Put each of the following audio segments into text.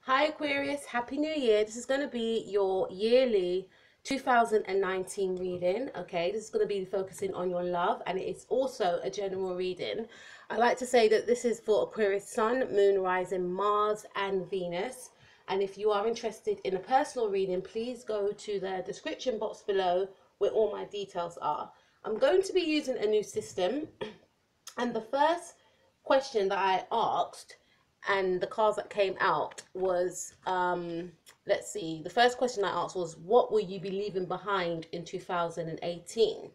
Hi Aquarius, Happy New Year. This is going to be your yearly 2019 reading. Okay, this is going to be focusing on your love, and it is also a general reading. I like to say that this is for Aquarius Sun, Moon, Rising, Mars, and Venus. And if you are interested in a personal reading, please go to the description box below where all my details are. I'm going to be using a new system, and the first question that I asked and the cards that came out was let's see, the first question I asked was, what will you be leaving behind in 2018?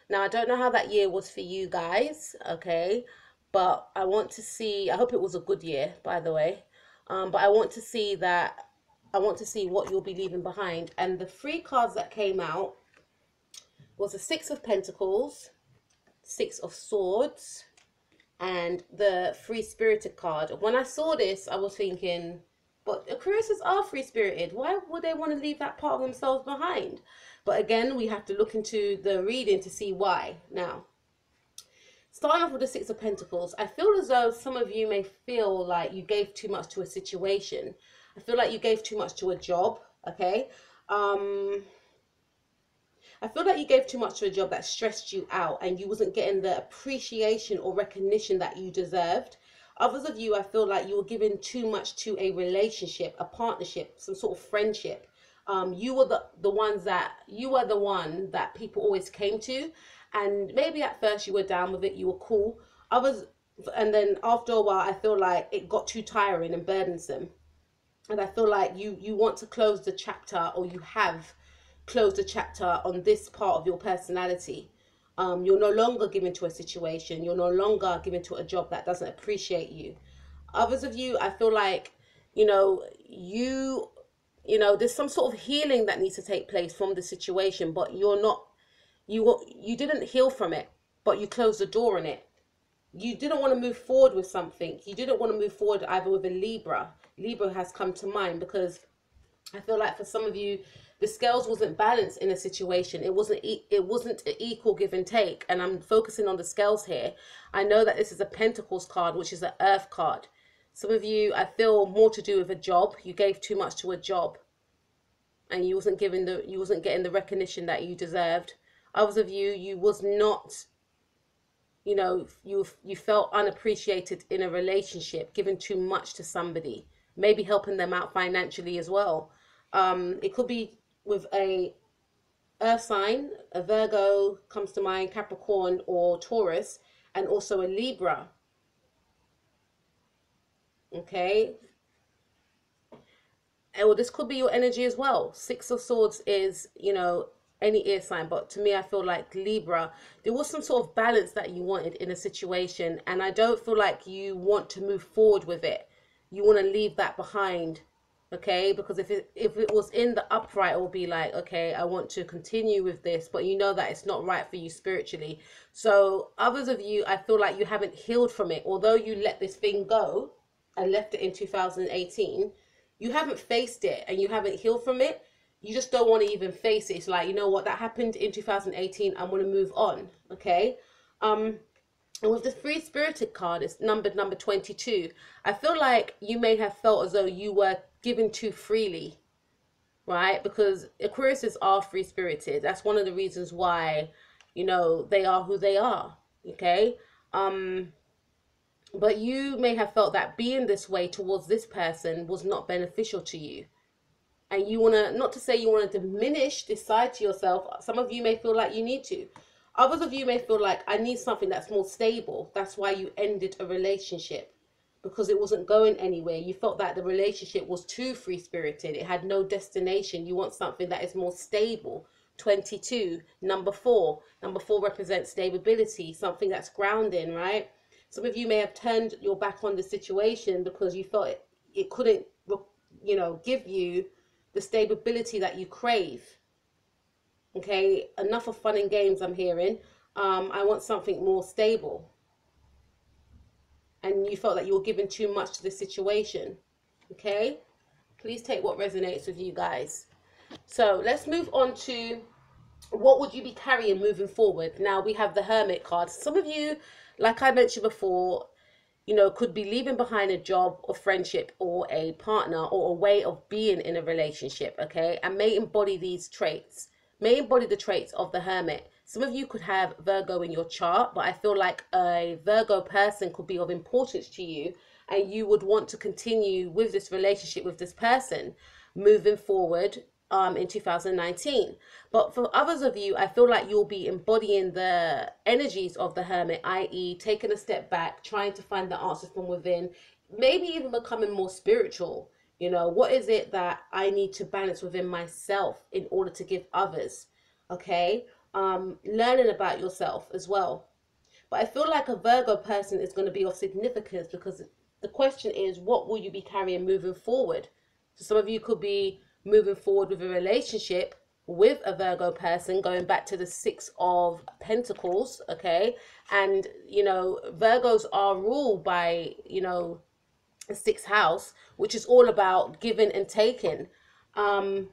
Now, I don't know how that year was for you guys, okay, but I want to see, I hope it was a good year, by the way. But I want to see what you'll be leaving behind. And the three cards that came out was the Six of Pentacles, Six of Swords, and the free spirited card. When I saw this, I was thinking, but Aquariuses are free spirited. Why would they want to leave that part of themselves behind? But again, we have to look into the reading to see why. Now, starting off with the Six of Pentacles, I feel as though some of you may feel like you gave too much to a situation. I feel like you gave too much to a job, okay? I feel like you gave too much to a job that stressed you out and you wasn't getting the appreciation or recognition that you deserved. Others of you, I feel like you were giving too much to a relationship, a partnership, some sort of friendship. You were the one that people always came to, and maybe at first you were down with it, you were cool. Others, and then after a while, I feel like it got too tiring and burdensome, and I feel like you want to close the chapter, or you have close the chapter on this part of your personality. You're no longer given to a situation. You're no longer given to a job that doesn't appreciate you. Others of you, I feel like, there's some sort of healing that needs to take place from the situation, but you didn't heal from it, but you closed the door on it. You didn't want to move forward with something. You didn't want to move forward either with a Libra. Libra has come to mind because I feel like for some of you, the scales wasn't balanced in a situation. It wasn't an equal give and take. And I'm focusing on the scales here. I know that this is a Pentacles card, which is an Earth card. Some of you, I feel, more to do with a job. You gave too much to a job, and you wasn't getting the recognition that you deserved. Others of you, you was not, you felt unappreciated in a relationship, giving too much to somebody, maybe helping them out financially as well. It could be with a earth sign, a Virgo comes to mind, Capricorn or Taurus, and also a Libra. Okay. And well, this could be your energy as well. Six of Swords is, any air sign, but to me, I feel like Libra, there was some sort of balance that you wanted in a situation, and I don't feel like you want to move forward with it. You want to leave that behind. Okay, because if it was in the upright, it will be like, okay, I want to continue with this, but you know that it's not right for you spiritually. So others of you, I feel like you haven't healed from it. Although you let this thing go and left it in 2018, you haven't faced it and you haven't healed from it. You just don't want to even face it. It's like, you know what, that happened in 2018. I want to move on. Okay. And with the free spirited card, it's number 22. I feel like you may have felt as though you were given too freely, right? Because Aquariuses are free spirited. That's one of the reasons why, they are who they are. Okay. But you may have felt that being this way towards this person was not beneficial to you. And you want to, not to say you want to diminish this side to yourself. Some of you may feel like you need to. Others of you may feel like, I need something that's more stable. That's why you ended a relationship, because it wasn't going anywhere. You felt that the relationship was too free-spirited. It had no destination. You want something that is more stable. 22, number 4. Number 4 represents stability, something that's grounding, right? Some of you may have turned your back on the situation because you felt it couldn't, give you the stability that you crave. Okay, enough of fun and games, I'm hearing. I want something more stable. And you felt that you were giving too much to the situation. Okay, please take what resonates with you guys. So let's move on to what would you be carrying moving forward. Now we have the Hermit card. Some of you, like I mentioned before, you know, could be leaving behind a job or friendship or a partner or a way of being in a relationship, okay? And may embody these traits, may embody the traits of the Hermit. Some of you could have Virgo in your chart, but I feel like a Virgo person could be of importance to you, and you would want to continue with this relationship with this person moving forward in 2019. But for others of you, I feel like you'll be embodying the energies of the Hermit, i.e. taking a step back, trying to find the answers from within, maybe even becoming more spiritual. You know, what is it that I need to balance within myself in order to give others? Okay. Learning about yourself as well. But I feel like a Virgo person is going to be of significance, because the question is, what will you be carrying moving forward? So some of you could be moving forward with a relationship with a Virgo person, going back to the Six of Pentacles, okay? And, you know, Virgos are ruled by, you know, the sixth house, which is all about giving and taking. So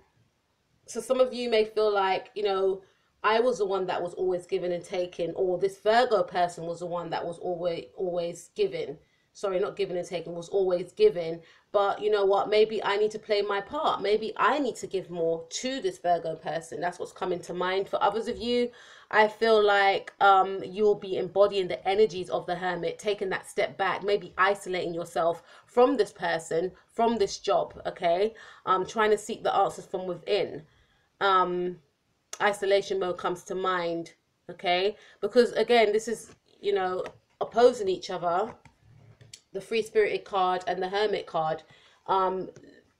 some of you may feel like, you know, I was the one that was always giving and taking, or this Virgo person was the one that was always giving. Sorry, not giving and taking, was always giving. But you know what? Maybe I need to play my part. Maybe I need to give more to this Virgo person. That's what's coming to mind. For others of you, I feel like you'll be embodying the energies of the Hermit, taking that step back, maybe isolating yourself from this person, from this job, okay? Trying to seek the answers from within. Isolation mode comes to mind, okay? Because again, this is, you know, opposing each other, the free spirited card and the Hermit card.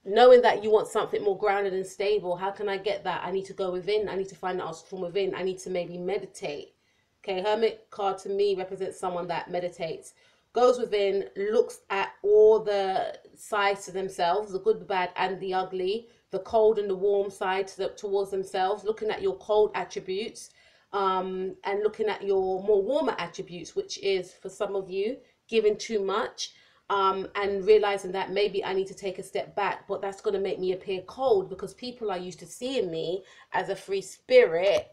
Knowing that you want something more grounded and stable, how can I get that? I need to go within. I need to find the answer from within. I need to maybe meditate. Okay, Hermit card to me represents someone that meditates, goes within, looks at all the sides to themselves, the good, the bad, and the ugly, the cold and the warm side towards themselves, looking at your cold attributes, and looking at your more warmer attributes, which is, for some of you, giving too much, and realizing that maybe I need to take a step back, but that's going to make me appear cold because people are used to seeing me as a free spirit.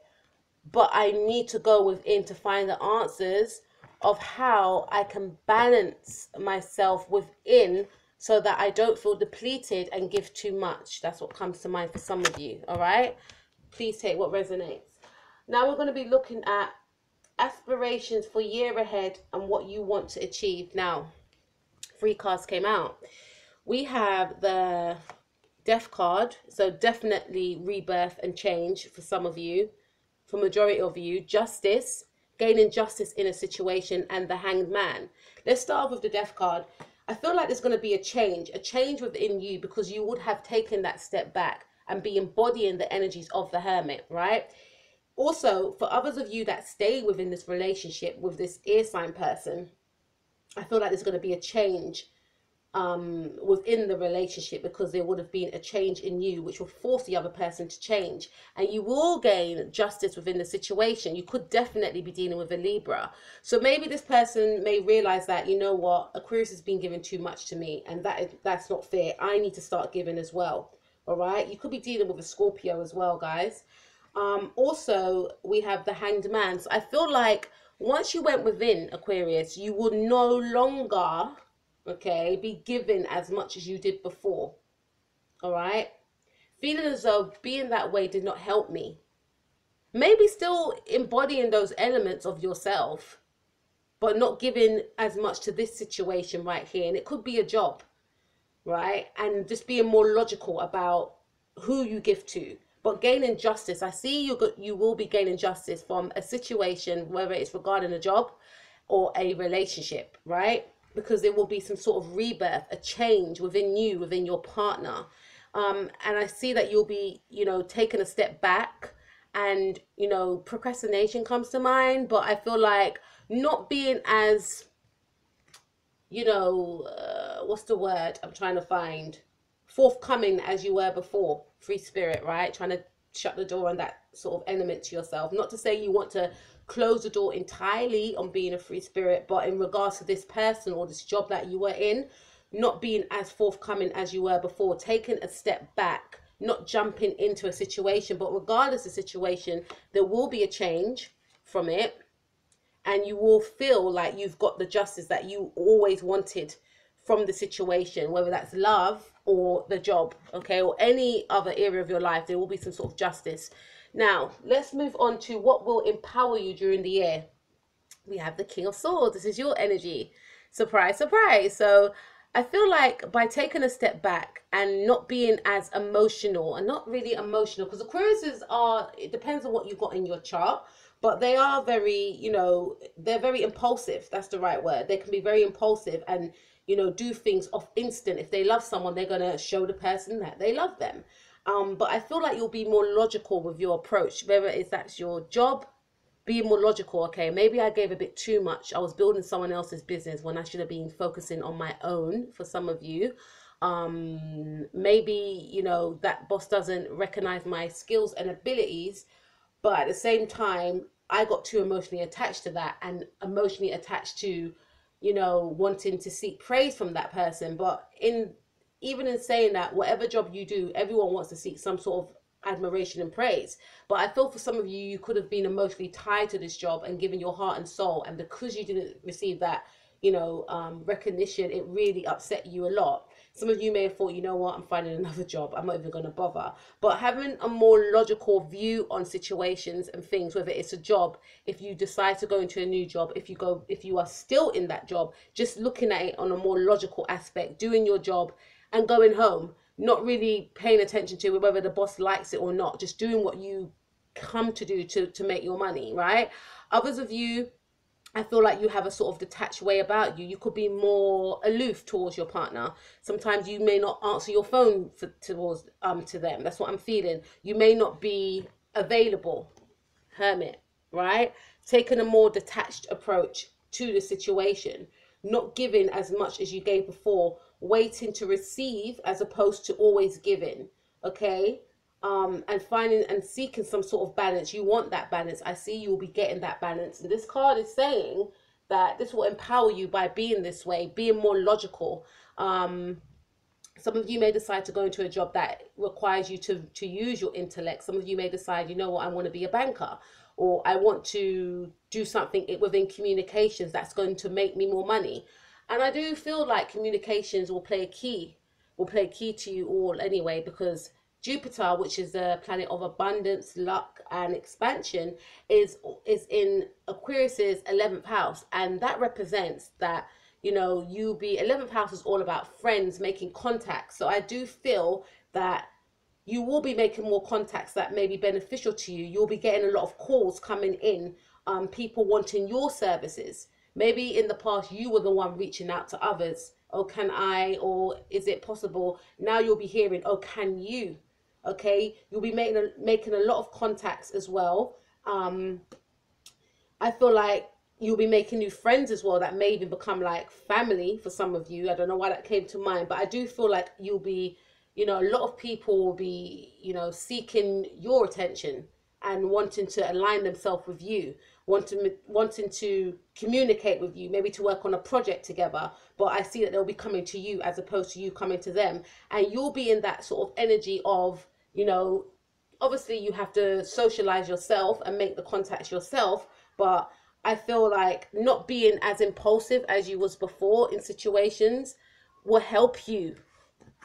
But I need to go within to find the answers of how I can balance myself within so that I don't feel depleted and give too much. That's what comes to mind for some of you. All right, please take what resonates. Now we're going to be looking at aspirations for year ahead and what you want to achieve. Now, 3 cards came out. We have the Death card, so definitely rebirth and change for some of you. For majority of you, justice, gaining justice in a situation, and the Hanged Man. Let's start off with the Death card. I feel like there's going to be a change within you, because you would have taken that step back and be embodying the energies of the Hermit, right? Also, for others of you that stay within this relationship with this air sign person, I feel like there's going to be a change within the relationship, because there would have been a change in you which will force the other person to change, and you will gain justice within the situation. You could definitely be dealing with a Libra, so maybe this person may realize that, you know what, Aquarius has been giving too much to me, and that's not fair. I need to start giving as well. All right, you could be dealing with a Scorpio as well, guys. Also, we have the Hanged Man. So I feel like once you went within, Aquarius, you will no longer, okay, be given as much as you did before. All right, feeling as though being that way did not help me. Maybe still embodying those elements of yourself, but not giving as much to this situation right here. And it could be a job, right? And just being more logical about who you give to. But gaining justice, I see you will be gaining justice from a situation, whether it's regarding a job or a relationship, right? Because there will be some sort of rebirth, a change within you, within your partner. And I see that you'll be, you know, taking a step back, and, you know, procrastination comes to mind. But I feel like not being as, you know, what's the word I'm trying to find? Forthcoming as you were before. Free spirit, right? Trying to shut the door on that sort of element to yourself. Not to say you want to close the door entirely on being a free spirit, but in regards to this person or this job that you were in, not being as forthcoming as you were before, taking a step back, not jumping into a situation. But regardless of the situation, there will be a change from it. and you will feel like you've got the justice that you always wanted from the situation, whether that's love or the job, okay, or any other area of your life. There will be some sort of justice. Now, let's move on to what will empower you during the year. We have the King of Swords. This is your energy. Surprise, surprise. So I feel like by taking a step back and not being as emotional, and not really emotional, because Aquariuses are, it depends on what you've got in your chart, but they are very, they're very impulsive. That's the right word. They can be very impulsive and, do things off instant. If they love someone, they're going to show the person that they love them. But I feel like you'll be more logical with your approach, whether it's that's your job, being more logical. Okay, maybe I gave a bit too much. I was building someone else's business when I should have been focusing on my own. For some of you, maybe that boss doesn't recognize my skills and abilities, but at the same time I got too emotionally attached to that, and emotionally attached to wanting to seek praise from that person. But even in saying that, whatever job you do, everyone wants to seek some sort of admiration and praise. But I feel for some of you, you could have been emotionally tied to this job and given your heart and soul, and because you didn't receive that recognition, it really upset you a lot. Some of you may have thought, you know what, I'm finding another job, I'm not even going to bother. But having a more logical view on situations and things, whether it's a job, if you decide to go into a new job, if you are still in that job, just looking at it on a more logical aspect, doing your job and going home, not really paying attention to whether the boss likes it or not, just doing what you come to do to make your money, right? Others of you, I feel like you have a sort of detached way about you. You could be more aloof towards your partner. Sometimes you may not answer your phone to them. That's what I'm feeling. You may not be available. Hermit, right? Taking a more detached approach to the situation, not giving as much as you gave before, waiting to receive as opposed to always giving, okay? And finding and seeking some sort of balance. You want that balance. I see you will be getting that balance. And this card is saying that this will empower you by being this way, being more logical. Some of you may decide to go into a job that requires you to use your intellect. Some of you may decide, you know what, I want to be a banker, or I want to do something within communications that's going to make me more money. And I do feel like communications will play a key to you all anyway, because Jupiter, which is the planet of abundance, luck, and expansion, is in Aquarius's 11th house, and that represents that you'll be 11th house is all about friends, making contacts. So I do feel that you will be making more contacts that may be beneficial to you. You'll be getting a lot of calls coming in, people wanting your services. Maybe in the past you were the one reaching out to others. Oh, can I? Or is it possible? Now you'll be hearing, oh, can you? Okay, you'll be making a lot of contacts as well. I feel like you'll be making new friends as well that may even become like family for some of you. I don't know why that came to mind, but I do feel like you'll be, a lot of people will be, seeking your attention and wanting to align themselves with you, wanting to communicate with you, maybe to work on a project together. But I see that they'll be coming to you as opposed to you coming to them, and you'll be in that sort of energy of, obviously you have to socialize yourself and make the contacts yourself, but I feel like not being as impulsive as you was before in situations will help you,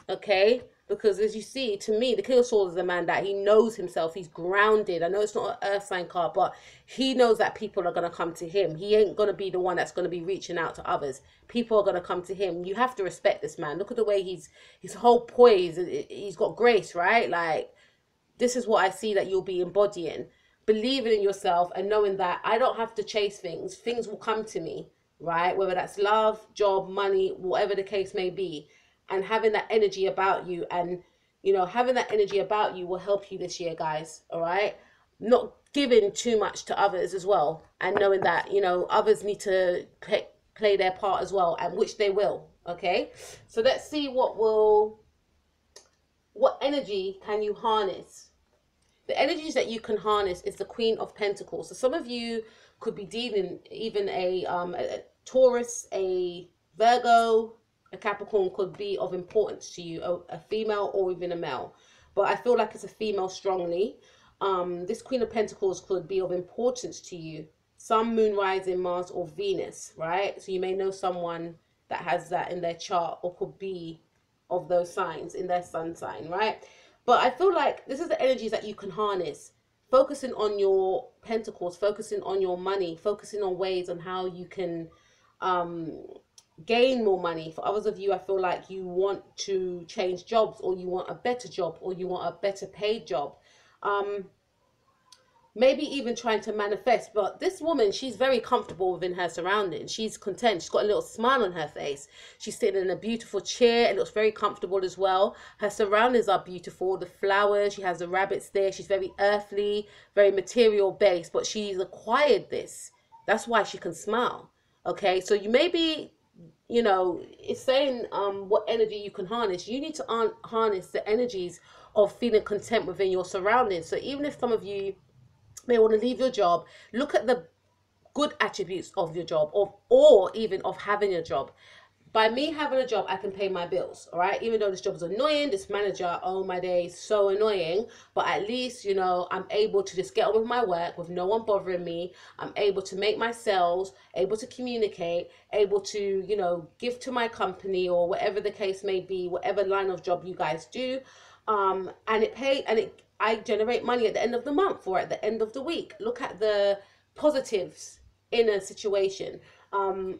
okay? Because as you see, to me, the King of Swords is a man that he knows himself. He's grounded. I know it's not an earth sign card, but he knows that people are going to come to him. He ain't going to be the one that's going to be reaching out to others. People are going to come to him. You have to respect this man. Look at the way his whole poise. He's got grace, right? Like, this is what I see that you'll be embodying. Believing in yourself and knowing that I don't have to chase things. Things will come to me, right? Whether that's love, job, money, whatever the case may be. And having that energy about you, and having that energy about you will help you this year, guys. All right, not giving too much to others as well, and knowing that others need to play their part as well, and which they will. Okay, so let's see what energy can you harness. The energies that you can harness is the Queen of Pentacles. So some of you could be dealing even a Taurus, a Virgo. A Capricorn could be of importance to you, a female or even a male. But I feel like it's a female strongly. This Queen of Pentacles could be of importance to you. some moon, rising, Mars, or Venus, right? So you may know someone that has that in their chart, or could be of those signs in their sun sign, right? But I feel like this is the energies that you can harness, focusing on your pentacles, focusing on your money, focusing on ways on how you can um gain more money. For others of you, I feel like you want to change jobs, or you want a better job, or you want a better paid job. Maybe even trying to manifest. But this woman, she's very comfortable within her surroundings. She's content. She's got a little smile on her face. She's sitting in a beautiful chair and looks very comfortable as well. Her surroundings are beautiful. The flowers, she has the rabbits there. She's very earthly, very material based, but she's acquired this. That's why she can smile. Okay, so you may be, it's saying what energy you can harness. You need to harness the energies of feeling content within your surroundings. So even if some of you may want to leave your job, look at the good attributes of your job, or even of having a job. By me having a job, I can pay my bills, all right? Even though this job is annoying, this manager, oh my days, so annoying, but at least, I'm able to just get on with my work with no one bothering me. I'm able to make my sales, able to communicate, able to, give to my company, or whatever the case may be, whatever line of job you guys do. I generate money at the end of the month or at the end of the week. Look at the positives in a situation.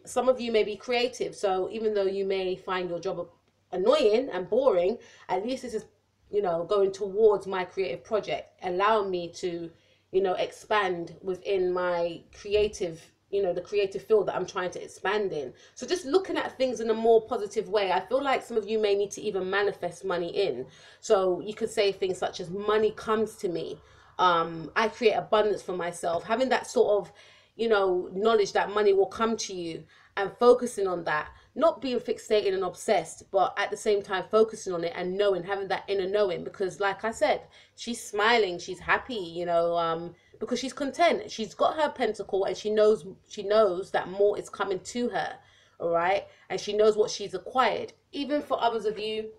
Some of you may be creative, so even though you may find your job annoying and boring, at least this is, going towards my creative project, allowing me to, expand within my creative, the creative field that I'm trying to expand in. So just looking at things in a more positive way. I feel like some of you may need to even manifest money in. So you could say things such as, money comes to me. I create abundance for myself. Having that sort of, knowledge that money will come to you, and focusing on that, not being fixated and obsessed, but at the same time focusing on it and knowing, having that inner knowing. Because like I said, she's smiling, she's happy, because she's content. She's got her pentacle, and she knows that more is coming to her, all right? And she knows what she's acquired. Even for others of you,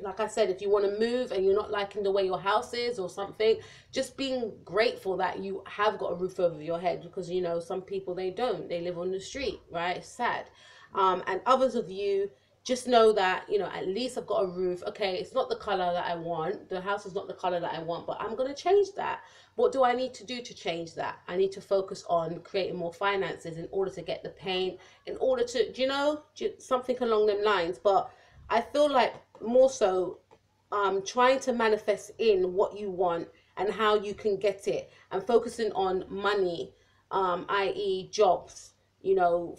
like I said, if you want to move and you're not liking the way your house is or something, just being grateful that you have got a roof over your head, because some people, they don't, they live on the street, right? It's sad. And others of you, just know that at least I've got a roof. Okay, it's not the color that I want, the house is not the color that I want, but I'm going to change that. What do I need to do to change that? I need to focus on creating more finances in order to get the paint, in order to something along them lines. But I feel like more so trying to manifest in what you want and how you can get it, and focusing on money, i.e. jobs,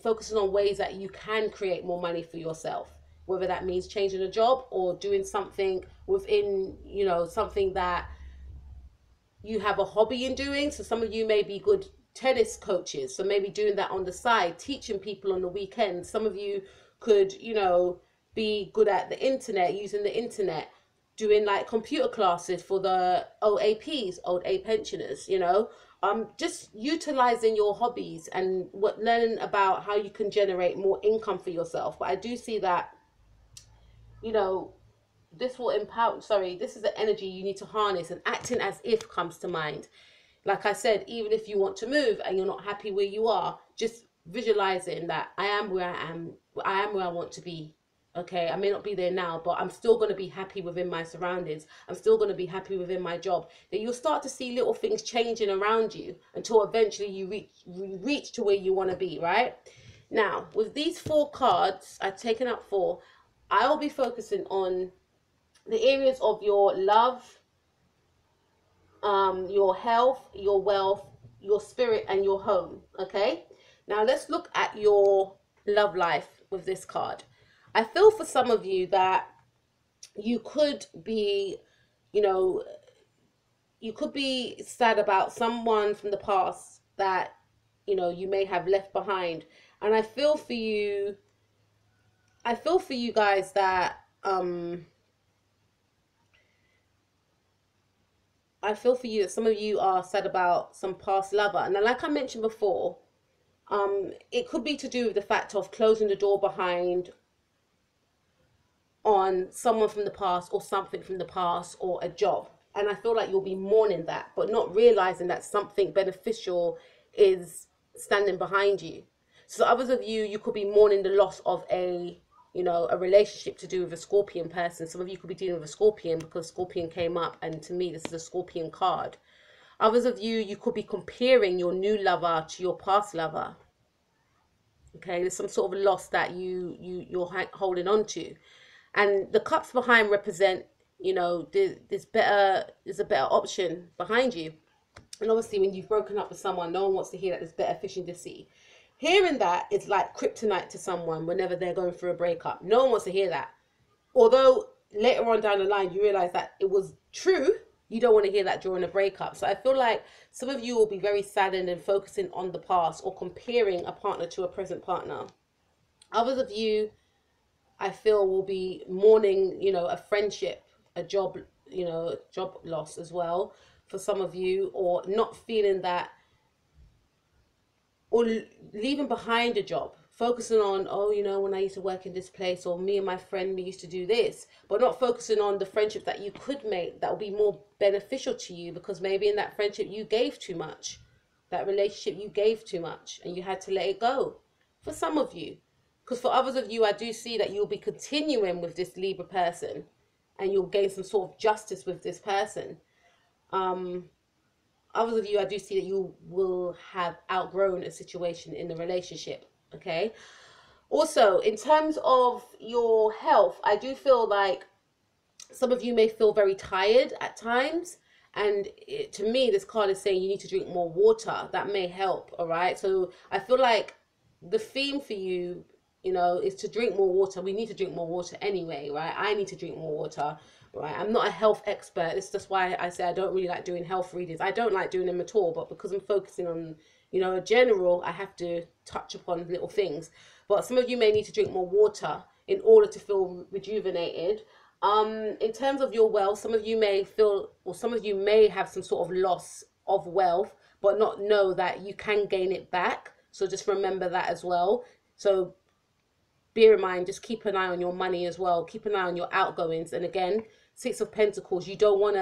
focusing on ways that you can create more money for yourself, whether that means changing a job or doing something within, something that you have a hobby in doing. So some of you may be good tennis coaches, so maybe doing that on the side, teaching people on the weekends. Some of you could, be good at the internet, using the internet, doing like computer classes for the OAPs, old age pensioners, just utilizing your hobbies and learning about how you can generate more income for yourself. But I do see that, this will empower, this is the energy you need to harness, and acting as if comes to mind. Like I said, even if you want to move and you're not happy where you are, just visualizing that I am where I want to be. Okay, I may not be there now, but I'm still going to be happy within my surroundings. I'm still going to be happy within my job. That you'll start to see little things changing around you until eventually you reach to where you want to be, right? Now, with these 4 cards, I've taken out 4. I'll be focusing on the areas of your love, your health, your wealth, your spirit, and your home. Okay, now let's look at your love life with this card. I feel for some of you that you could be, you could be sad about someone from the past that, you may have left behind. And I feel for you guys that, I feel for you that some of you are sad about some past lover. And like I mentioned before, it could be to do with the fact of closing the door behind on someone from the past, or something from the past, or a job. And I feel like you'll be mourning that, but not realizing that something beneficial is standing behind you. So others of you, you could be mourning the loss of a, you know, a relationship to do with a Scorpion person. Some of you could be dealing with a Scorpion because Scorpion came up, and to me this is a Scorpion card. Others of you, you could be comparing your new lover to your past lover. Okay, there's some sort of loss that you're holding on to, and the cups behind represent, you know, there's a better option behind you. And obviously, when you've broken up with someone, no one wants to hear that there's better fish in the sea. Hearing that is like kryptonite to someone whenever they're going through a breakup. No one wants to hear that. Although later on down the line, you realize that it was true, you don't want to hear that during a breakup. So I feel like some of you will be very saddened and focusing on the past or comparing a partner to a present partner. Others of you, I feel, will be mourning, you know, a friendship, a job, you know, job loss as well for some of you, or not feeling that, or leaving behind a job, focusing on, oh, you know, when I used to work in this place, or me and my friend, we used to do this, but not focusing on the friendship that you could make that will be more beneficial to you, because maybe in that friendship you gave too much, that relationship you gave too much, and you had to let it go. For some of you, because for others of you, I do see that you'll be continuing with this Libra person, and you'll gain some sort of justice with this person. Others of you, I do see that you will have outgrown a situation in the relationship. Okay. Also, in terms of your health, I do feel like some of you may feel very tired at times. And to me, this card is saying you need to drink more water. That may help. All right. So I feel like the theme for you, you know, is to drink more water. We need to drink more water anyway, right? I need to drink more water. Right, I'm not a health expert. It's just why I say I don't really like doing health readings. I don't like doing them at all, but because I'm focusing on, you know, a general, I have to touch upon little things. But some of you may need to drink more water in order to feel rejuvenated. In terms of your wealth, some of you may feel, or some of you may have some sort of loss of wealth, but not know that you can gain it back. So just remember that as well. So bear in mind, just keep an eye on your money as well. Keep an eye on your outgoings. And again, Six of Pentacles, you don't want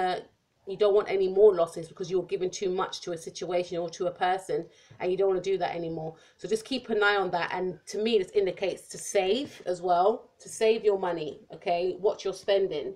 any more losses because you're giving too much to a situation or to a person, and you don't want to do that anymore. So just keep an eye on that. And to me, this indicates to save as well, to save your money. Okay, what you're spending.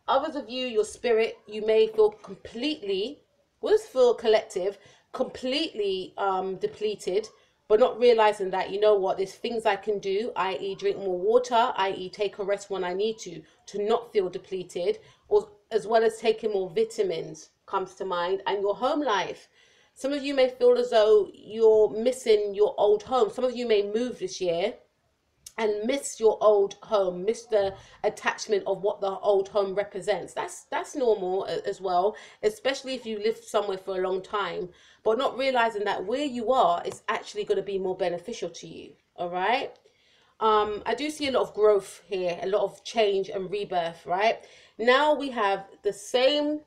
Others of you, your spirit, you may feel completely, we'll just feel collective, completely depleted, but not realizing that, you know what, there's things I can do, i.e. drink more water, i.e. take a rest when I need to not feel depleted, or as well as taking more vitamins comes to mind, and your home life. Some of you may feel as though you're missing your old home. Some of you may move this year and miss your old home, miss the attachment of what the old home represents. That's normal as well, especially if you lived somewhere for a long time, but not realizing that where you are is actually going to be more beneficial to you. All right. I do see a lot of growth here, a lot of change and rebirth. Right now we have the same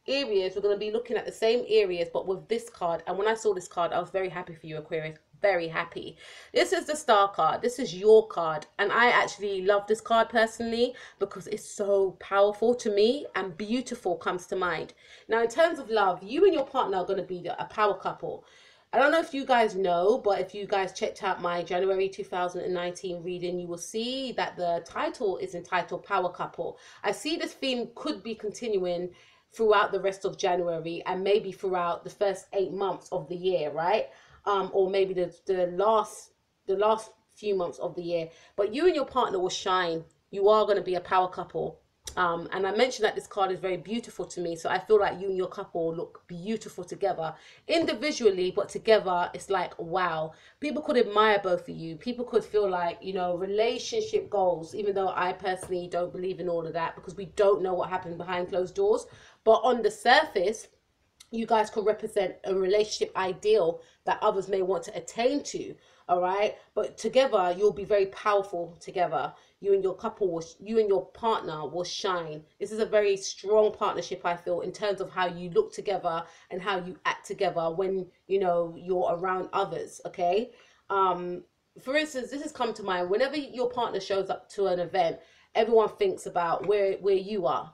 areas. We're going to be looking at the same areas, but with this card. And when I saw this card, I was very happy for you, Aquarius. Very happy. This is the Star card. This is your card, and I actually love this card personally because it's so powerful to me, and beautiful comes to mind. Now, in terms of love, you and your partner are going to be a power couple. I don't know if you guys know, but if you guys checked out my January 2019 reading, you will see that the title is entitled Power Couple. I see this theme could be continuing throughout the rest of January, and maybe throughout the first 8 months of the year, right? Or maybe the last few months of the year. But you and your partner will shine. You are going to be a power couple. And I mentioned that this card is very beautiful to me. So I feel like you and your couple look beautiful together. Individually, but together, it's like, wow. People could admire both of you. People could feel like, you know, relationship goals, even though I personally don't believe in all of that because we don't know what happened behind closed doors. But on the surface, you guys could represent a relationship ideal that others may want to attain to. All right, but together you'll be very powerful together. You and your couple you and your partner will shine. This is a very strong partnership, I feel, in terms of how you look together and how you act together when, you know, you're around others. Okay. For instance, this has come to mind. Whenever your partner shows up to an event, everyone thinks about where you are.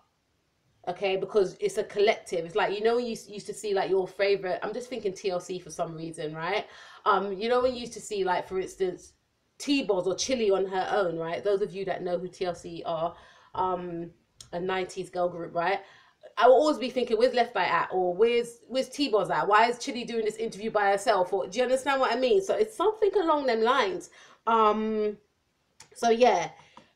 Okay, because it's a collective. It's like, you know, you used to see like your favorite, I'm just thinking TLC for some reason, right? You know, when you used to see, like, for instance, T-Boz or Chili on her own, right? Those of you that know who TLC are, a 90s girl group, right? I will always be thinking, where's Left Eye at? Or where's T-Boz at? Why is Chili doing this interview by herself? Or do you understand what I mean? So it's something along them lines. So yeah,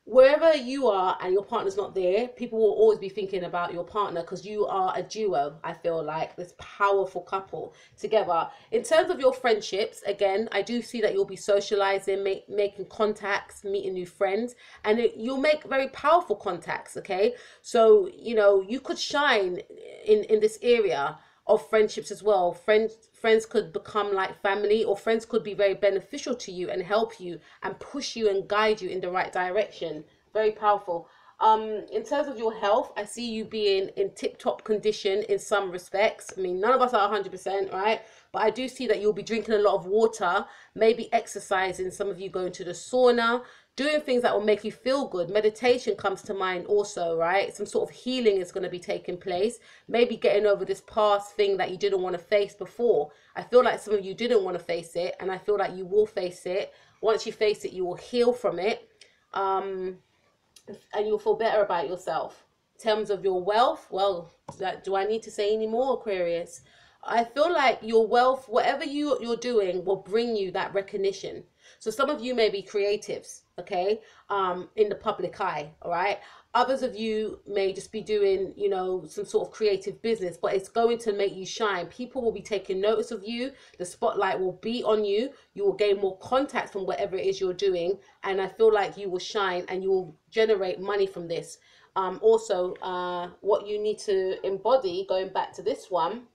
wherever you are and your partner's not there, people will always be thinking about your partner because you are a duo. I feel like this powerful couple together. In terms of your friendships, again, I do see that you'll be socializing, making contacts, meeting new friends, and you'll make very powerful contacts. Okay, so you know you could shine in this area of friendships as well. Friends could become like family, or friends could be very beneficial to you and help you and push you and guide you in the right direction. Very powerful. In terms of your health, I see you being in tip-top condition in some respects. I mean, none of us are 100%, right? But I do see that you'll be drinking a lot of water, maybe exercising, some of you going to the sauna, doing things that will make you feel good. Meditation comes to mind also, right? Some sort of healing is going to be taking place. Maybe getting over this past thing that you didn't want to face before. I feel like some of you didn't want to face it, and I feel like you will face it. Once you face it, you will heal from it. And you'll feel better about yourself. In terms of your wealth, well, do I need to say any more, Aquarius? I feel like your wealth, whatever you're doing, will bring you that recognition. So some of you may be creatives, okay, in the public eye, all right? Others of you may just be doing, you know, some sort of creative business, but it's going to make you shine. People will be taking notice of you. The spotlight will be on you. You will gain more contacts from whatever it is you're doing. And I feel like you will shine and you will generate money from this. Also, what you need to embody, going back to this one,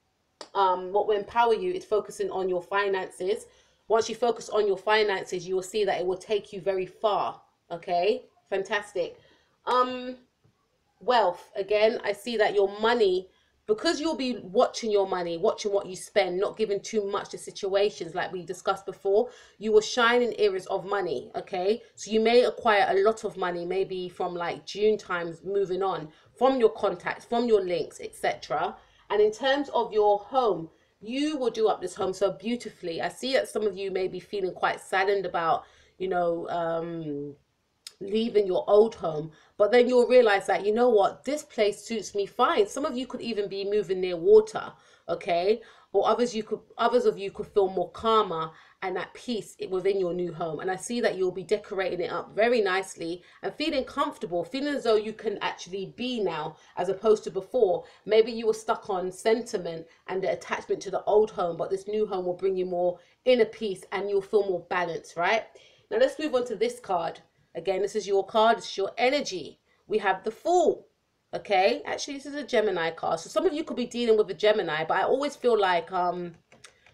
what will empower you is focusing on your finances. Once you focus on your finances, you will see that it will take you very far. Okay, fantastic. Wealth, again, I see that your money, because you'll be watching your money, watching what you spend, not giving too much to situations like we discussed before, you will shine in areas of money. Okay, so you may acquire a lot of money, maybe from like June times moving on, from your contacts, from your links, etc. And in terms of your home, you will do up this home so beautifully. I see that some of you may be feeling quite saddened about, you know, leaving your old home, but then you'll realize that, you know what, this place suits me fine. Some of you could even be moving near water, okay? Or others of you could feel more calmer and at peace within your new home. And I see that you'll be decorating it up very nicely and feeling comfortable, feeling as though you can actually be now as opposed to before. Maybe you were stuck on sentiment and the attachment to the old home, but this new home will bring you more inner peace and you'll feel more balanced, right? Now let's move on to this card. Again, this is your card, this is your energy. We have the Fool, okay? Actually, this is a Gemini card. So some of you could be dealing with a Gemini, but I always feel like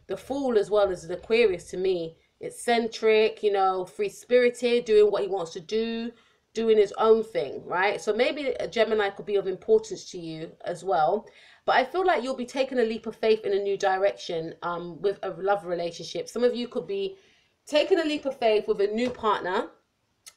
the Fool as well as the Aquarius to me. It's eccentric, you know, free-spirited, doing what he wants to do, doing his own thing, right? So maybe a Gemini could be of importance to you as well. But I feel like you'll be taking a leap of faith in a new direction with a love relationship. Some of you could be taking a leap of faith with a new partner.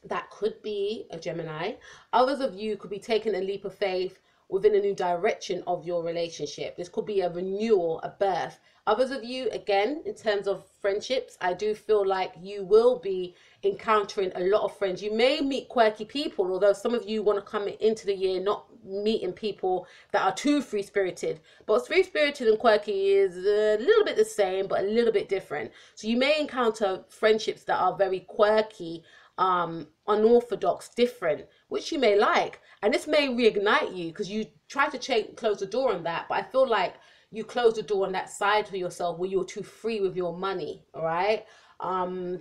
That could be a Gemini. Others of you could be taking a leap of faith within a new direction of your relationship. This could be a renewal, a birth. Others of you, again, in terms of friendships, I do feel like you will be encountering a lot of friends. You may meet quirky people, although some of you want to come into the year not meeting people that are too free-spirited. But free-spirited and quirky is a little bit the same, but a little bit different. So you may encounter friendships that are very quirky, unorthodox, different, which you may like, and this may reignite you because you try to close the door on that, but I feel like you close the door on that side for yourself where you're too free with your money, all right?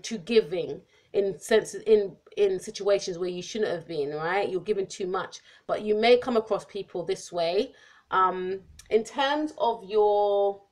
Too giving in situations where you shouldn't have been, right? You're giving too much, but you may come across people this way. In terms of your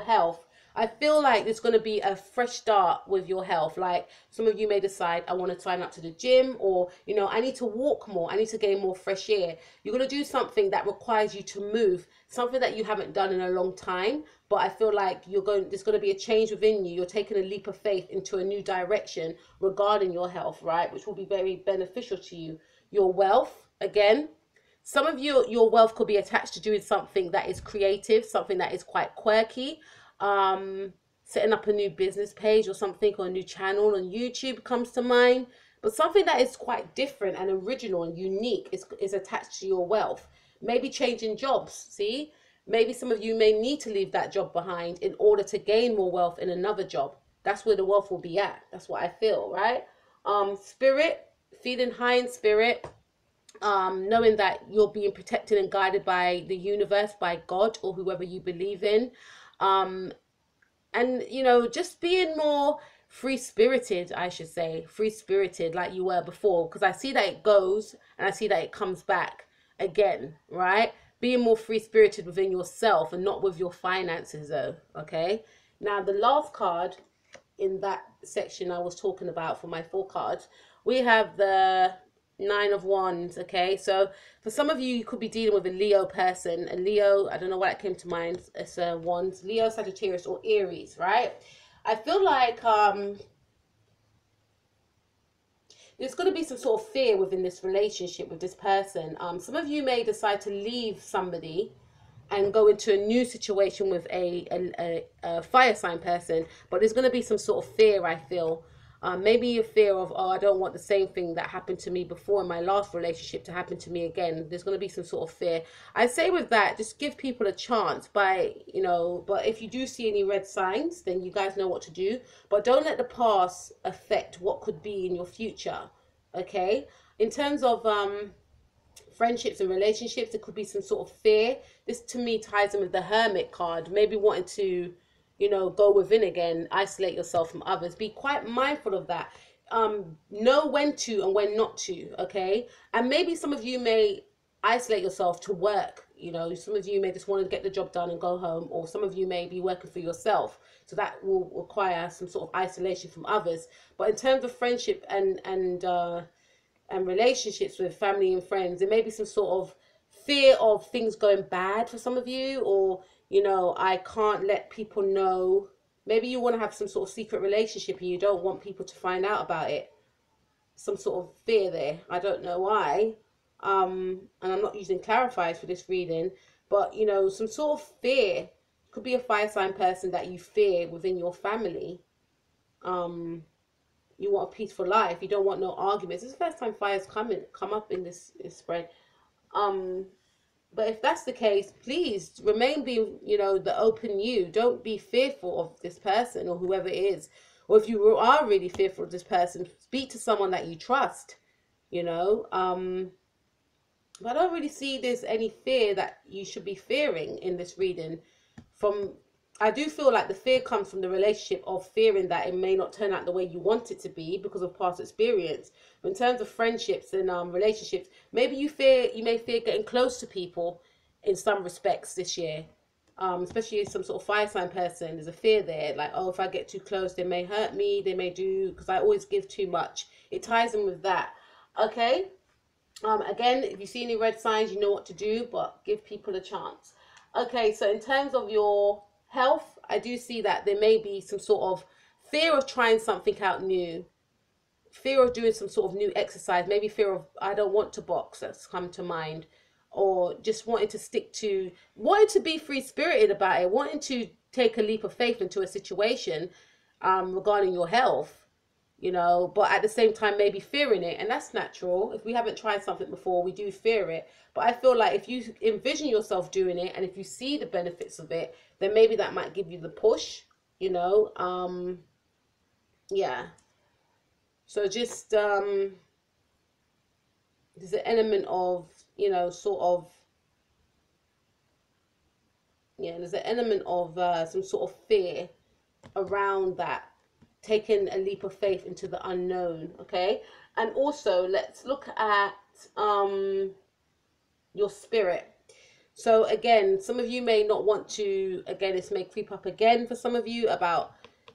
health, I feel like there's going to be a fresh start with your health. Like some of you may decide, I want to sign up to the gym, or, you know, I need to walk more. I need to gain more fresh air. You're going to do something that requires you to move, something that you haven't done in a long time. But I feel like there's going to be a change within you. You're taking a leap of faith into a new direction regarding your health, right? Which will be very beneficial to you. Your wealth, again, some of you, your wealth could be attached to doing something that is creative, something that is quite quirky. Setting up a new business page or something, or a new channel on YouTube comes to mind. But something that is quite different and original and unique is attached to your wealth. Maybe changing jobs, see? Maybe some of you may need to leave that job behind in order to gain more wealth in another job. That's where the wealth will be at. That's what I feel, right? Spirit, feeling high in spirit, knowing that you're being protected and guided by the universe, by God or whoever you believe in. And you know, just being more free spirited, I should say, free spirited like you were before, because I see that it goes and I see that it comes back again, right? Being more free spirited within yourself and not with your finances, though. Okay, now the last card in that section I was talking about for my 4 cards, we have the 9 of Wands. Okay, so for some of you, you could be dealing with a Leo person. A Leo, I don't know why it came to mind. It's a Wands, Leo, Sagittarius, or Aries, right? I feel like there's going to be some sort of fear within this relationship with this person. Some of you may decide to leave somebody and go into a new situation with a fire sign person, but there's going to be some sort of fear, I feel. Maybe a fear of, oh, I don't want the same thing that happened to me before in my last relationship to happen to me again. There's going to be some sort of fear. I say with that, just give people a chance by, you know, but if you do see any red signs, then you guys know what to do. But don't let the past affect what could be in your future, okay? In terms of friendships and relationships, there could be some sort of fear. This to me ties in with the Hermit card, maybe wanting to, you know, go within again, isolate yourself from others. Be quite mindful of that. Know when to and when not to, okay? And maybe some of you may isolate yourself to work. You know, some of you may just want to get the job done and go home, or some of you may be working for yourself, so that will require some sort of isolation from others. But in terms of friendship and relationships with family and friends, there may be some sort of fear of things going bad for some of you, or, you know, I can't let people know. Maybe you want to have some sort of secret relationship and you don't want people to find out about it. Some sort of fear there. I don't know why. And I'm not using clarifiers for this reading, but, you know, some sort of fear. Could be a fire sign person that you fear within your family. You want a peaceful life. You don't want no arguments. This is the first time fire's come up in this spread. But if that's the case, please remain being, you know, the open you. Don't be fearful of this person or whoever it is. Or if you are really fearful of this person, speak to someone that you trust, you know. But I don't really see there's any fear that you should be fearing in this reading. I do feel like the fear comes from the relationship of fearing that it may not turn out the way you want it to be because of past experience. But in terms of friendships and relationships, maybe you may fear getting close to people in some respects this year. Especially some sort of fire sign person, there's a fear there, like, oh, if I get too close, they may hurt me, they may do, because I always give too much. It ties in with that. Okay. Again, if you see any red signs, you know what to do, but give people a chance. Okay, so in terms of your health, I do see that there may be some sort of fear of trying something out new, fear of doing some sort of new exercise, maybe fear of, I don't want to box, that's come to mind, or just wanting to be free spirited about it, wanting to take a leap of faith into a situation regarding your health, you know, but at the same time maybe fearing it, and that's natural. If we haven't tried something before, we do fear it. But I feel like if you envision yourself doing it and if you see the benefits of it, then maybe that might give you the push, you know. Yeah, so just there's an element of, you know, sort of, yeah, there's an element of some sort of fear around that, taking a leap of faith into the unknown. Okay, and also let's look at your spirit. So again, some of you may not want to, again, this may creep up again for some of you about,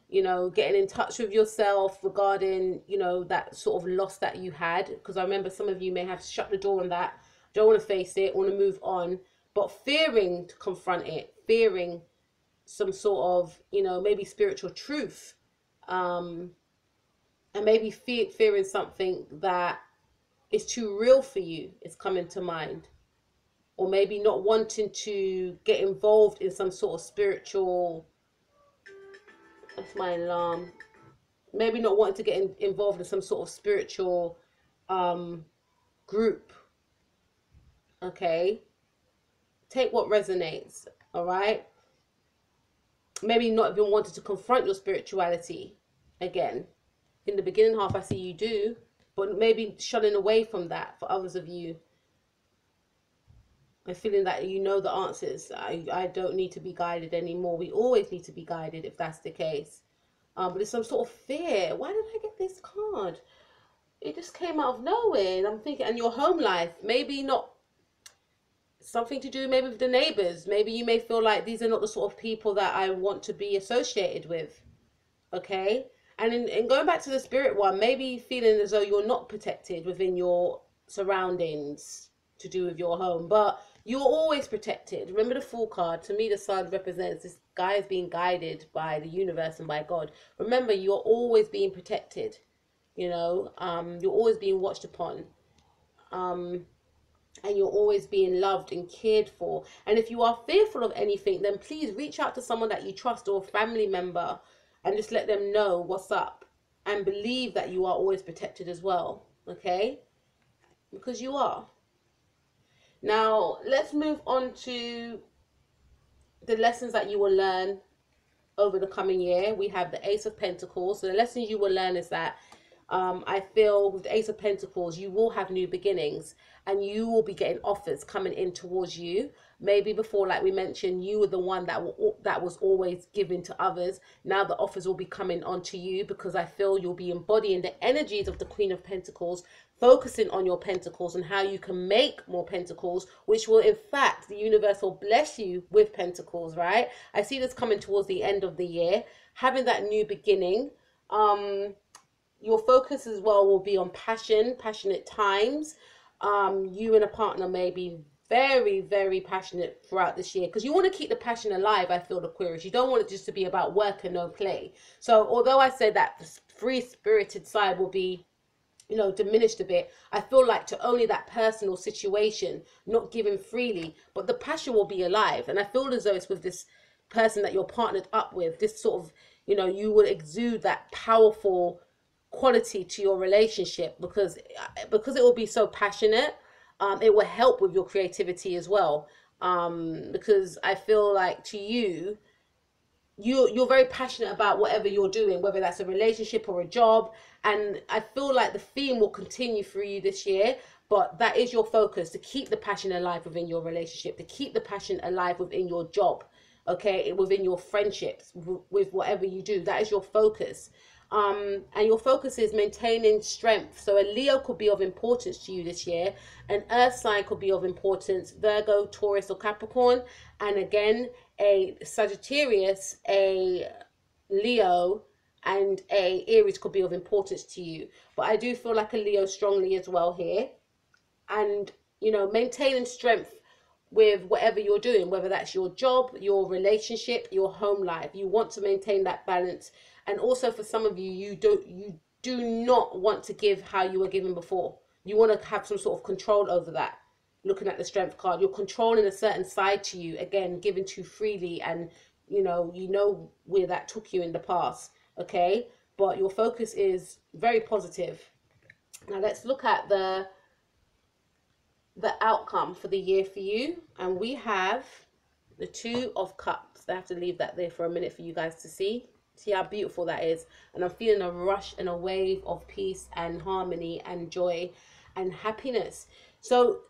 you know, getting in touch with yourself regarding, you know, that sort of loss that you had, because I remember some of you may have shut the door on that, don't want to face it, want to move on, but fearing to confront it, fearing some sort of, you know, maybe spiritual truth, and maybe fearing something that is too real for you is coming to mind, or maybe not wanting to get involved in some sort of spiritual That's my alarm. Maybe not wanting to get involved in some sort of spiritual group. Okay, take what resonates. All right, maybe not even wanting to confront your spirituality again. In the beginning half, I see you do, but maybe shunning away from that. For others of you, I'm feeling that you know the answers. I don't need to be guided anymore. We always need to be guided if that's the case. But it's some sort of fear. Why did I get this card? It just came out of nowhere. And I'm thinking, and your home life, maybe not something to do maybe with the neighbors. Maybe you may feel like these are not the sort of people that I want to be associated with. Okay? And in going back to the spirit one, maybe feeling as though you're not protected within your surroundings to do with your home. But you're always protected. Remember the Fool card. To me, the sun represents this guy is being guided by the universe and by God. Remember, you're always being protected. You know, you're always being watched upon. And you're always being loved and cared for. And if you are fearful of anything, then please reach out to someone that you trust or a family member and just let them know what's up. And believe that you are always protected as well. Okay? Because you are. Now, let's move on to the lessons that you will learn over the coming year. We have the Ace of Pentacles. So the lessons you will learn is that I feel with the Ace of Pentacles, you will have new beginnings and you will be getting offers coming in towards you. Maybe before, like we mentioned, you were the one that was always giving to others. Now the offers will be coming onto you because I feel you'll be embodying the energies of the Queen of Pentacles, focusing on your pentacles and how you can make more pentacles, which will, in fact, the universe will bless you with pentacles, right? I see this coming towards the end of the year, having that new beginning. Your focus as well will be on passionate times. You and a partner may be very, very passionate throughout this year because you want to keep the passion alive, I feel, Aquarius. You don't want it just to be about work and no play. So although I said that the free-spirited side will be, you know, diminished a bit, I feel like to only that personal situation, not giving freely, but the passion will be alive. And I feel as though it's with this person that you're partnered up with, this sort of, you know, you will exude that powerful quality to your relationship because it will be so passionate. It will help with your creativity as well, because I feel like to you're very passionate about whatever you're doing, whether that's a relationship or a job. And I feel like the theme will continue for you this year, but that is your focus, to keep the passion alive within your relationship, to keep the passion alive within your job, okay, within your friendships, with whatever you do. That is your focus. And your focus is maintaining strength. So a Leo could be of importance to you this year. An Earth sign could be of importance, Virgo, Taurus, or Capricorn. And again, a Sagittarius, a Leo, and a Aries could be of importance to you. But I do feel like a Leo strongly as well here. And, you know, maintaining strength with whatever you're doing, whether that's your job, your relationship, your home life. You want to maintain that balance. And also for some of you, you do not want to give how you were given before. You want to have some sort of control over that. Looking at the Strength card, you're controlling a certain side to you, again, given too freely, and you know where that took you in the past, okay? But your focus is very positive. Now let's look at the outcome for the year for you. And we have the Two of Cups. I have to leave that there for a minute for you guys to see how beautiful that is. And I'm feeling a rush and a wave of peace and harmony and joy and happiness. So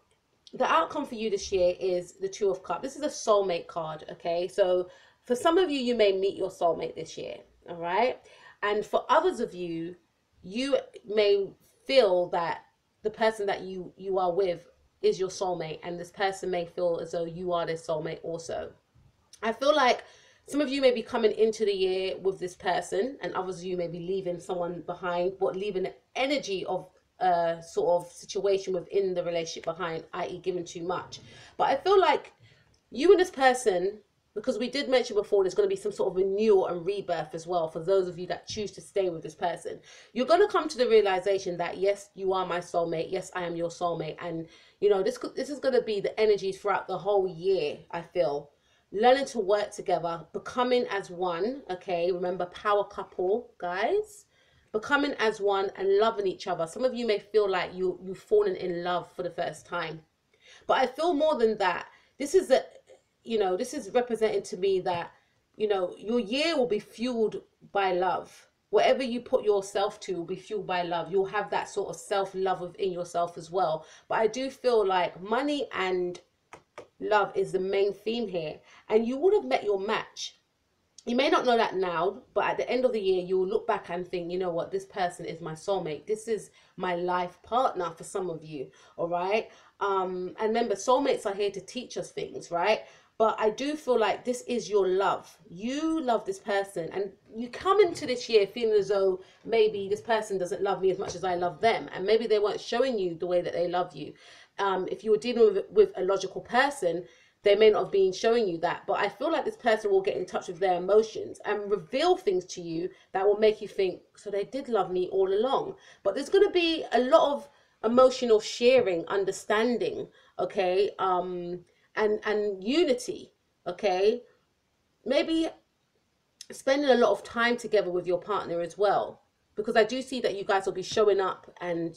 the outcome for you this year is the Two of Cups. This is a soulmate card, okay? So for some of you, you may meet your soulmate this year, all right? And for others of you, you may feel that the person that you are with is your soulmate, and this person may feel as though you are their soulmate also. I feel like some of you may be coming into the year with this person, and others of you may be leaving someone behind, but leaving an energy of sort of situation within the relationship behind, i.e. giving too much. But I feel like you and this person, because we did mention before, there's going to be some sort of renewal and rebirth as well for those of you that choose to stay with this person. You're going to come to the realization that, yes, you are my soulmate. Yes, I am your soulmate. And, you know, this is going to be the energies throughout the whole year, I feel. learning to work together, becoming as one. Okay, remember, power couple, guys. Becoming as one and loving each other. Some of you may feel like you've fallen in love for the first time, but I feel more than that. This is a, this is representing to me that, your year will be fueled by love. Whatever you put yourself to will be fueled by love. You'll have that sort of self-love within yourself as well. But I do feel like money and love is the main theme here. And you would have met your match. You may not know that now, but at the end of the year, you will look back and think, you know what, this person is my soulmate. This is my life partner for some of you, all right? And remember, soulmates are here to teach us things, right? But I do feel like this is your love. You love this person, and you come into this year feeling as though maybe this person doesn't love me as much as I love them, and maybe they weren't showing you the way that they love you. If you were dealing with a logical person, they may not have been showing you that, but I feel like this person will get in touch with their emotions and reveal things to you that will make you think, so they did love me all along. But there's going to be a lot of emotional sharing, understanding, okay, and unity, okay. Maybe spending a lot of time together with your partner as well, because I do see that you guys will be showing up and,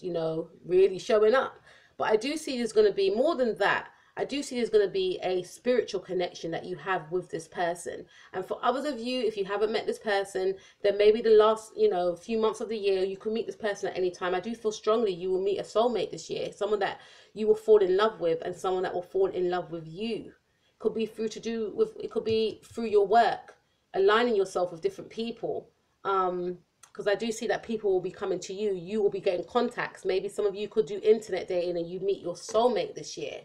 really showing up. But I do see there's going to be more than that. I do see there's going to be a spiritual connection that you have with this person. And for others of you, if you haven't met this person, then maybe the last, few months of the year, you can meet this person at any time. I do feel strongly you will meet a soulmate this year, someone that you will fall in love with, and someone that will fall in love with you. Could be it could be through your work, aligning yourself with different people. Because I do see that people will be coming to you. You will be getting contacts. Maybe some of you could do internet dating and you meet your soulmate this year.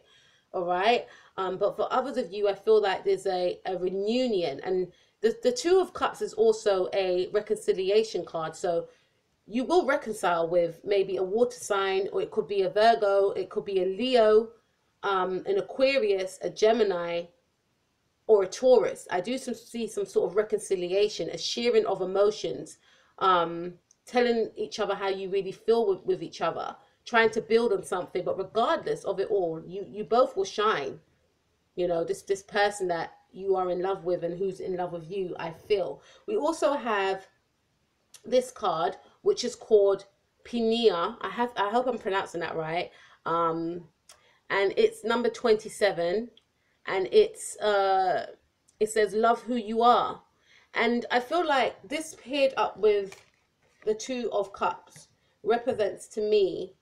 All right. But for others of you, I feel like there's a reunion, and the Two of Cups is also a reconciliation card. So you will reconcile with maybe a water sign, or it could be a Virgo, it could be a Leo, an Aquarius, a Gemini, or a Taurus. I do see some sort of reconciliation, a sharing of emotions, telling each other how you really feel with each other, trying to build on something. But regardless of it all, you both will shine. This person that you are in love with and who's in love with you, I feel. We also have this card, which is called Pinia. I hope I'm pronouncing that right. And it's number 27, and it says love who you are. And I feel like this paired up with the Two of Cups represents to me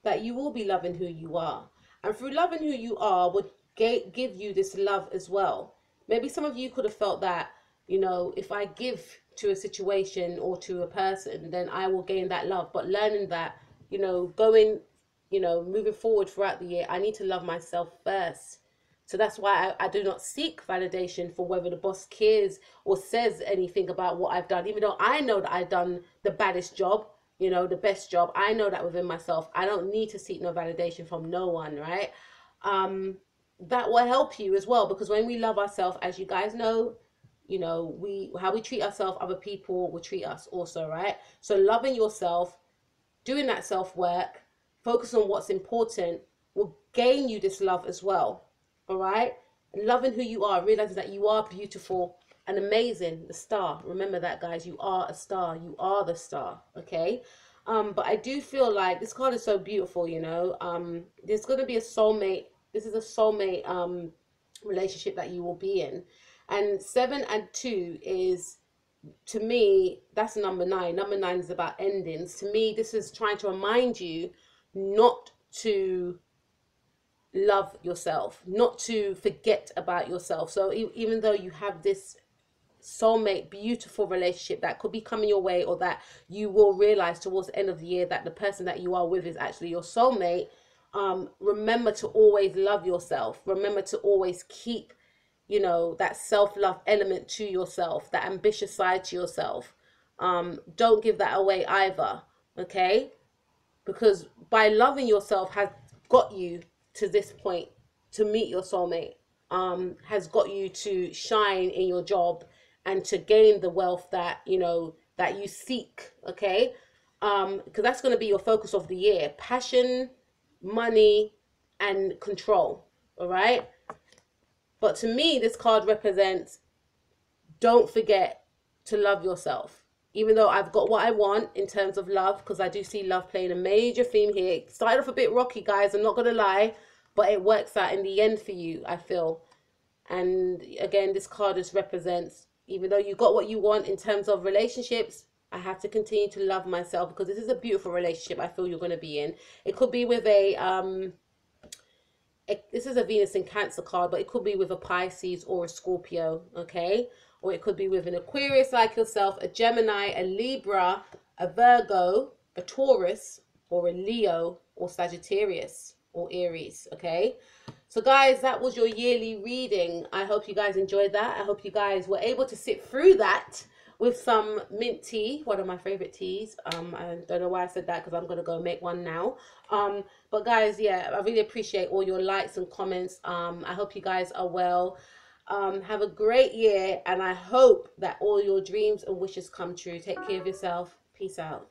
that you will be loving who you are. And through loving who you are would give you this love as well. Maybe some of you could have felt that, if I give to a situation or to a person, then I will gain that love. But learning that, moving forward throughout the year, I need to love myself first. So that's why I do not seek validation for whether the boss cares or says anything about what I've done, even though I know that I've done the baddest job, the best job. I know that within myself. I don't need to seek no validation from no one, right? That will help you as well, because when we love ourselves, as you guys know, how we treat ourselves, other people will treat us also, right? So loving yourself, doing that self-work, focus on what's important, will gain you this love as well. All right. And loving who you are, realizing that you are beautiful and amazing, the star. Remember that, guys. You are a star. You are the star. Okay. But I do feel like this card is so beautiful. There's going to be a soulmate. This is a soulmate relationship that you will be in. And 7 and 2 is, to me, that's number 9. Number 9 is about endings. To me, this is trying to remind you not to love yourself, not to forget about yourself. So even though you have this soulmate, beautiful relationship that could be coming your way, or that you will realize towards the end of the year that the person that you are with is actually your soulmate, remember to always love yourself. Remember to always keep, that self-love element to yourself, that ambitious side to yourself. Don't give that away either, okay? Because by loving yourself has got you to this point, to meet your soulmate, has got you to shine in your job and to gain the wealth that that you seek, okay? Because that's going to be your focus of the year: passion, money, and control. All right. But to me, this card represents, don't forget to love yourself. Even though I've got what I want in terms of love, because I do see love playing a major theme here. It started off a bit rocky, guys, I'm not going to lie, but it works out in the end for you, I feel. And again, this card just represents, even though you got what you want in terms of relationships, I have to continue to love myself, because this is a beautiful relationship I feel you're going to be in. It could be with a this is a Venus in Cancer card, but it could be with a Pisces or a Scorpio, okay? Or it could be with an Aquarius like yourself, a Gemini, a Libra, a Virgo, a Taurus, or a Leo, or Sagittarius, or Aries, okay? So guys, that was your yearly reading. I hope you guys enjoyed that. I hope you guys were able to sit through that with some mint tea, one of my favorite teas. I don't know why I said that, because I'm going to go make one now. But guys, yeah, I really appreciate all your likes and comments. I hope you guys are well. Have a great year, and I hope that all your dreams and wishes come true. Take care of yourself. Peace out.